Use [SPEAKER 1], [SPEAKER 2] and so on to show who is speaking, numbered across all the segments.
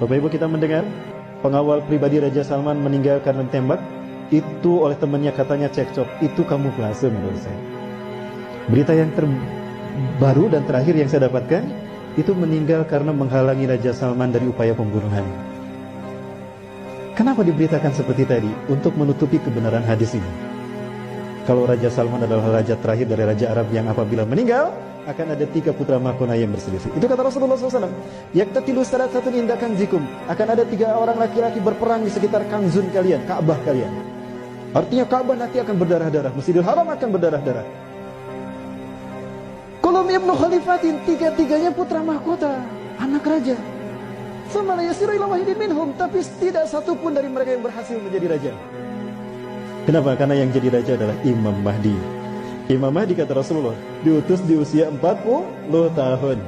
[SPEAKER 1] Bapak Ibu, kita mendengar pengawal pribadi Raja Salman meninggal karena ditembak. Itu oleh temannya katanya cekcok. Itu kamuflase menurut saya. Berita yang terbaru dan terakhir yang saya dapatkan, itu meninggal karena menghalangi Raja Salman dari upaya pembunuhan. Kenapa diberitakan seperti tadi? Untuk menutupi kebenaran hadis ini. Kalau Raja Salman adalah raja terakhir dari Raja Arab yang apabila meninggal, akan ada 3 putra mahkota yang berselisih. Itu kata Rasulullah SAW. Yaktatilu salasatun inda kanzikum. Akan ada 3 orang laki-laki berperang di sekitar kanzun kalian, Ka'bah kalian. Artinya Ka'bah nanti akan berdarah-darah. Masjidil Haram akan berdarah-darah. Kulum ibnu khalifatin, 3-tiganya putra mahkota, anak raja. Sama la yasiru ila wahidin minhum, tapi tidak satu pun dari mereka yang berhasil menjadi raja. Kenapa? Karena yang jadi raja adalah Imam Mahdi. Imam Mahdi, kata Rasulullah, diutus di usia 40 tahun.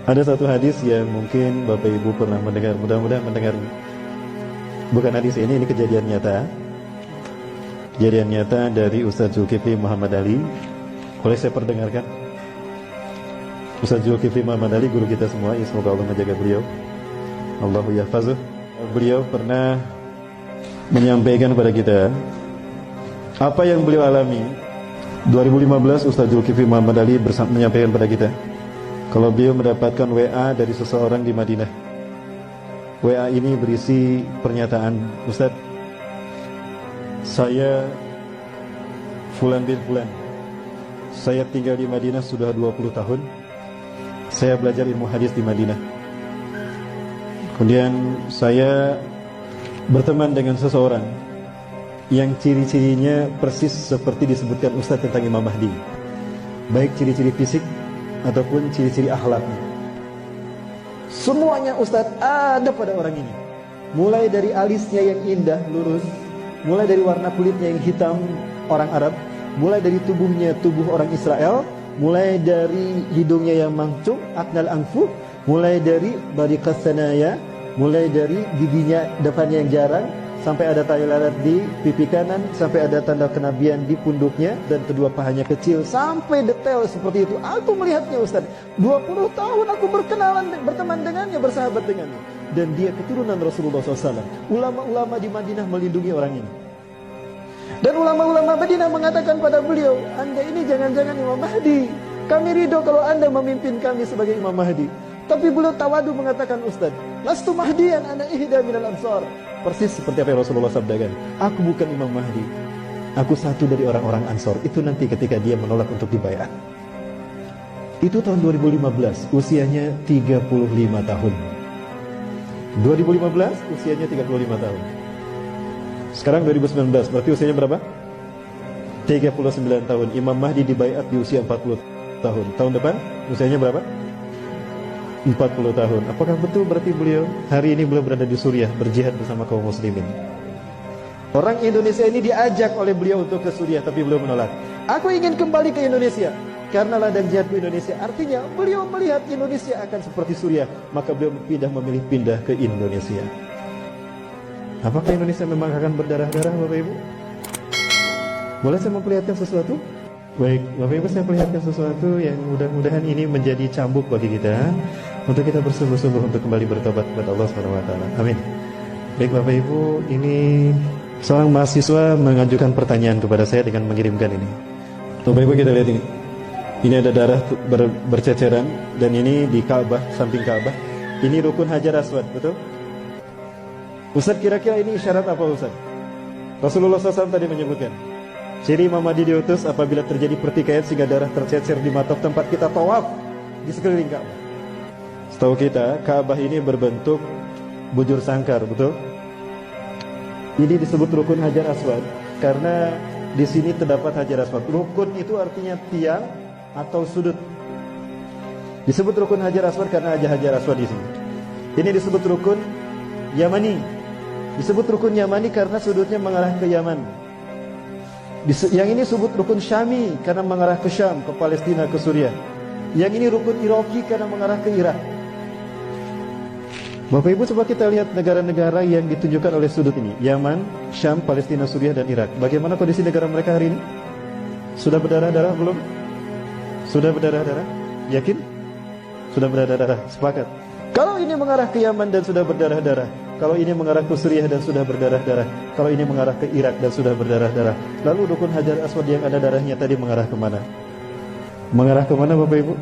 [SPEAKER 1] Ada satu hadis yang mungkin Bapak Ibu pernah mendengar, mudah-mudahan mendengar. Bukan hadis ini kejadian nyata. Kejadian nyata dari Ustaz Zulkifli Muhammad Ali. Boleh saya perdengarkan? Ustaz Zulkifli Muhammad Ali, guru kita semua, ya, semoga Allah menjaga beliau. Allahu yahfazuh. Beliau pernah menyampaikan kepada kita apa yang beliau alami. 2015 Ustaz Zulkifli Muhammad Ali menyampaikan kepada kita kalau beliau mendapatkan WA dari seseorang di Madinah. WA ini berisi pernyataan, Ustaz, saya Fulan bin Fulan, saya tinggal di Madinah sudah 20 tahun. Saya belajar ilmu hadis di Madinah. Kemudian saya berteman dengan seseorang yang ciri-cirinya persis seperti disebutkan Ustaz tentang Imam Mahdi. Baik ciri-ciri fisik ataupun ciri-ciri akhlaknya. Semuanya Ustaz ada pada orang ini. Mulai dari alisnya yang indah, lurus, mulai dari warna kulitnya yang hitam, orang Arab, mulai dari tubuhnya tubuh orang Israel, mulai dari hidungnya yang mancung, aknal anfu, mulai dari bariqas sanaya, mulai dari giginya depannya yang jarang, sampai ada tahi lalat di pipi kanan, sampai ada tanda kenabian di punduknya, dan kedua pahanya kecil, sampai detail seperti itu. Aku melihatnya Ustaz, 20 tahun aku berteman dengannya, bersahabat dengannya, dan dia keturunan Rasulullah SAW. Ulama-ulama di Madinah melindungi orang ini. Dan ulama-ulama Madinah mengatakan pada beliau, Anda ini jangan-jangan Imam Mahdi. Kami ridho kalau Anda memimpin kami sebagai Imam Mahdi. Tapi beliau tawadu mengatakan, Ustaz, lastu mahdiyan ana ihda minal ansar. Persis seperti apa yang Rasulullah sabdakan. Aku bukan Imam Mahdi. Aku satu dari orang-orang Ansor. Itu nanti ketika dia menolak untuk dibayar. Itu tahun 2015, usianya 35 tahun. 2015, usianya 35 tahun. Sekarang 2019, berarti usianya berapa? 39 tahun. Imam Mahdi dibaiat di usia 40 tahun. Tahun depan usianya berapa? 40 tahun. Apakah betul berarti beliau hari ini beliau berada di Suriah berjihad bersama kaum muslimin? Orang Indonesia ini diajak oleh beliau untuk ke Suriah, tapi beliau menolak. Aku ingin kembali ke Indonesia karena ladang jihadku Indonesia. Artinya beliau melihat Indonesia akan seperti Suriah, maka beliau memilih pindah ke Indonesia. Apakah Indonesia memang akan berdarah-darah, Bapak Ibu? Boleh saya memperlihatkan sesuatu? Baik, Bapak Ibu, saya perlihatkan sesuatu yang mudah-mudahan ini menjadi cambuk bagi kita untuk kita bersungguh-sungguh untuk kembali bertobat kepada Allah SWT. Amin. Baik Bapak Ibu, ini seorang mahasiswa mengajukan pertanyaan kepada saya dengan mengirimkan ini. Bapak Ibu, kita lihat ini. Ini ada darah berceceran, dan ini di Ka'bah, samping Ka'bah. Ini rukun Hajar Aswad, betul? Ustaz, kira-kira ini isyarat apa Ustaz? Rasulullah SAW tadi menyebutkan ciri Imam Mahdi diutus apabila terjadi pertikaian sehingga darah tercecer di mata tempat kita tawaf di sekeliling Ka'bah. Setahu kita, Ka'bah ini berbentuk bujur sangkar, betul? Ini disebut rukun Hajar Aswad karena di sini terdapat Hajar Aswad. Rukun itu artinya tiang atau sudut. Disebut rukun Hajar Aswad karena ada Hajar Aswad di sini. Ini disebut rukun Yamani. Disebut rukun Yamani karena sudutnya mengarah ke Yaman. Yang ini disebut rukun Syami karena mengarah ke Syam, ke Palestina, ke Suriah. Yang ini rukun Iraqi karena mengarah ke Irak. Bapak Ibu, coba kita lihat negara-negara yang ditunjukkan oleh sudut ini. Yaman, Syam, Palestina, Suriah, dan Irak. Bagaimana kondisi negara mereka hari ini? Sudah berdarah-darah belum? Sudah berdarah-darah? Yakin? Sudah berdarah-darah? Sepakat? Kalau ini mengarah ke Yaman dan sudah berdarah-darah, kalau ini mengarah ke Suriah dan sudah berdarah-darah, kalau ini mengarah ke Irak dan sudah berdarah-darah, lalu Rukun Hajar Aswad yang ada darahnya tadi mengarah kemana? Mengarah kemana Bapak Ibu?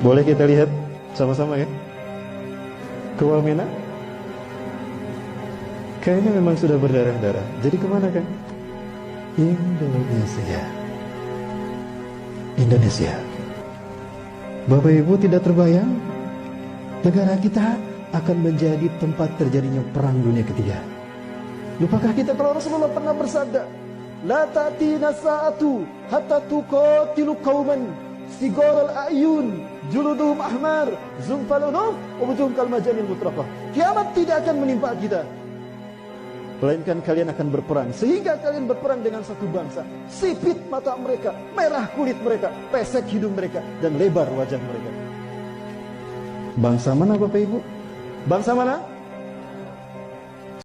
[SPEAKER 1] Boleh kita lihat sama-sama ya? Ke Wamena? Kayaknya memang sudah berdarah-darah. Jadi kemana kan? Indonesia. Indonesia. Bapak Ibu tidak terbayang negara kita akan menjadi tempat terjadinya perang dunia ketiga. Lupakah kita kalau Rasulullah pernah bersabda, la ta'tina sa'atu hatta tuqatilu qauman sigaral a'yun juluduhum ahmar zumfal unuf wa wujuhum kal majanil mutraqah. Kiamat tidak akan menimpa kita, melainkan kalian akan berperang, sehingga kalian berperang dengan satu bangsa. Sipit mata mereka, merah kulit mereka, pesek hidung mereka, dan lebar wajah mereka. Bangsa mana Bapak Ibu? Bangsa mana?